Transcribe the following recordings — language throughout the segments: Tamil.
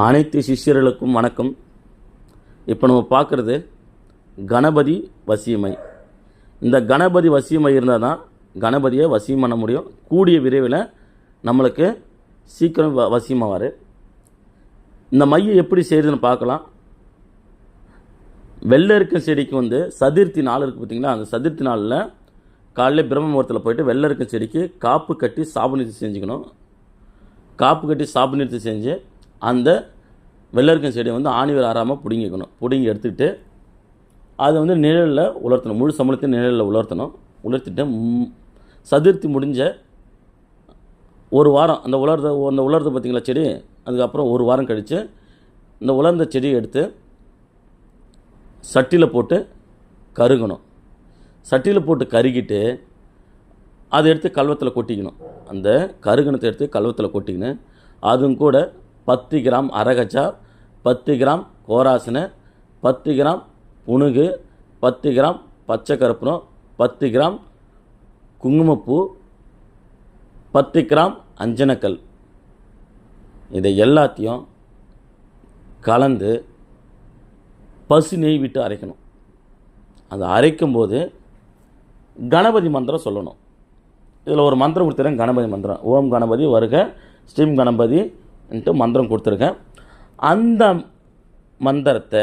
அனைத்து சிஷ்யர்களுக்கும் வணக்கம். இப்போ நம்ம பார்க்குறது கணபதி வசியமை. இந்த கணபதி வசியமை இருந்தால் தான் கணபதியை வசியம் பண்ண முடியும். கூடிய விரைவில் நம்மளுக்கு சீக்கிரம் வசியமாவார். இந்த மையை எப்படி செய்யுதுன்னு பார்க்கலாம். வெள்ளை இருக்க செடிக்கு சதுர்த்தி நாள் இருக்குது பார்த்திங்களா, அந்த சதுர்த்தி நாளில் காலையில் பிரம்ம முகூர்த்தத்தில் போய்ட்டு வெள்ளை இருக்க செடிக்கு காப்பு கட்டி சாபநிறுத்தி செஞ்சுக்கணும். காப்பு கட்டி சாபநிறுத்தி செஞ்சு அந்த வெள்ளரிக்கம் செடியை ஆணிவர் ஆறாமல் பிடுங்கிக்கணும். பிடுங்கி எடுத்துக்கிட்டு அதை நிழலில் உலர்த்தணும். முழு சம்பளத்தையும் நிழலில் உலர்த்தணும். உலர்த்திட்டு சதுர்த்தி முடிஞ்ச ஒரு வாரம் அந்த உலர்றது பார்த்திங்களா செடி, அதுக்கப்புறம் ஒரு வாரம் கழித்து இந்த உலர்ந்த செடியை எடுத்து சட்டியில் போட்டு கருகணும். சட்டியில் போட்டு கருகிட்டு அதை எடுத்து கல்வத்தில் கொட்டிக்கணும். அந்த கருகணத்தை எடுத்து கல்வத்தில் கொட்டிக்கணும். அதுவும் கூட 10 கிராம் அரகச்சா, 10 கிராம் கோராசனை, 10 கிராம் புணுகு, 10 கிராம் பச்சை கற்பூரம், 10 கிராம் குங்குமப்பூ, 10 கிராம் அஞ்சனக்கல், இதை எல்லாத்தையும் கலந்து பசு நெய் விட்டு அரைக்கணும். அதை அரைக்கும்போது கணபதி மந்திரம் சொல்லணும். இதில் ஒரு மந்திரம் கொடுத்துருக்கேன், கணபதி மந்திரம். ஓம் கணபதி வருக ஸ்ரீம் கணபதி மந்திரம் கொடுத்துருக்கேன். அந்த மந்திரத்தை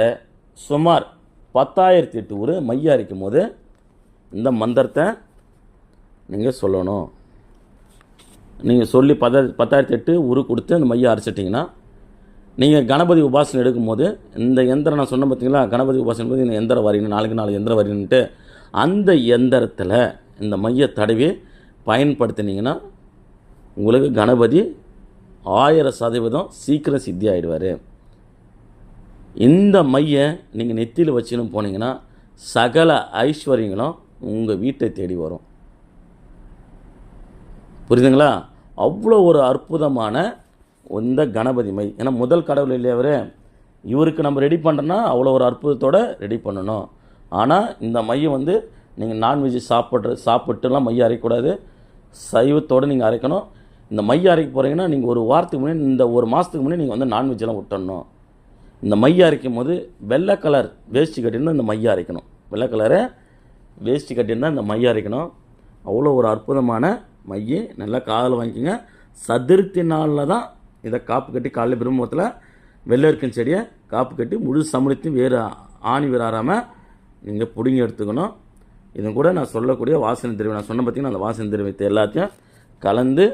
சுமார் 10,008 ஊர் மைய அரைக்கும் போது இந்த மந்திரத்தை நீங்கள் சொல்லணும். நீங்கள் சொல்லி 10,008 ஊர் கொடுத்து அந்த மைய அரைச்சிட்டிங்கன்னா நீங்கள் கணபதி உபாசனை எடுக்கும்போது இந்த எந்திரம் நான் சொன்ன பார்த்தீங்களா, கணபதி உபாசனை போது இந்த எந்திரம் வரையணும், நாளைக்கு எந்திரம் வரையணுன்ட்டு அந்த எந்திரத்தில் இந்த மைய தடவி பயன்படுத்தினீங்கன்னா உங்களுக்கு கணபதி 1000% சீக்கிரம் சித்தி ஆகிடுவார். இந்த மையை நீங்கள் நெத்தியில் வச்சுன்னு போனீங்கன்னா சகல ஐஸ்வர்யங்களும் உங்கள் வீட்டை தேடி வரும். புரியுதுங்களா? அவ்வளோ ஒரு அற்புதமான இந்த கணபதி மை. ஏன்னா முதல் கடவுள் இல்லையவர், இவருக்கு நம்ம ரெடி பண்ணுறோன்னா அவ்வளோ ஒரு அற்புதத்தோடு ரெடி பண்ணணும். ஆனால் இந்த மையை நீங்கள் நான்வெஜ் சாப்பிட்டுலாம் மையை அரைக்கக்கூடாது. சைவத்தோடு நீங்கள் அரைக்கணும். இந்த மையை அரைக்க போகிறீங்கன்னா நீங்கள் ஒரு வாரத்துக்கு முன்னாடி, இந்த ஒரு மாதத்துக்கு முன்னாடி நீங்கள் நான்வெஜ்ஜெல்லாம் விட்டுடணும். இந்த மையை அரைக்கும் போது வெள்ளை கலர் வேஷ்டி கட்டியிருந்தால் இந்த மையை அரைக்கணும். வெள்ளை கலரை வேஷ்டி கட்டியிருந்தால் இந்த மையை அரைக்கணும். அவ்வளோ ஒரு அற்புதமான மையை நல்லா காதில் வாங்கிக்கோங்க. சதுர்த்தி நாளில் தான் இதை காப்பு கட்டி காலையில் பிரம்மத்தில் வெள்ளை இருக்கும் செடியை காப்பு கட்டி முழு சமூகத்தையும் வேறு ஆணி வேறாமல் நீங்கள் பிடுங்கி எடுத்துக்கணும். இது கூட நான் சொல்லக்கூடிய வாசனை திரவியம் நான் சொன்ன பார்த்தீங்கன்னா, அந்த வாசனை திரவியத்தை எல்லாத்தையும் கலந்து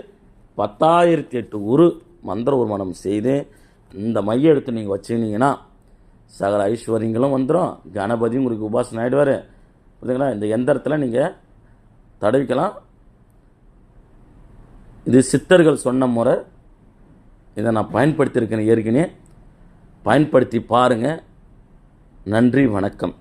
10,008 ஊர் மந்திர உருமானம் செய்து இந்த மையை எடுத்து நீங்கள் வச்சுக்கினீங்கன்னா சகல ஐஸ்வர்யங்களும் வந்துடும். கணபதியும் உங்களுக்கு உபாசனை ஆகிடுவார். புரியுதுங்களா? இந்த எந்திரத்தில் நீங்கள் தடவிக்கலாம். இது சித்தர்கள் சொன்ன முறை. இதை நான் பயன்படுத்தியிருக்கேன். ஏற்கனவே பயன்படுத்தி பாருங்கள். நன்றி, வணக்கம்.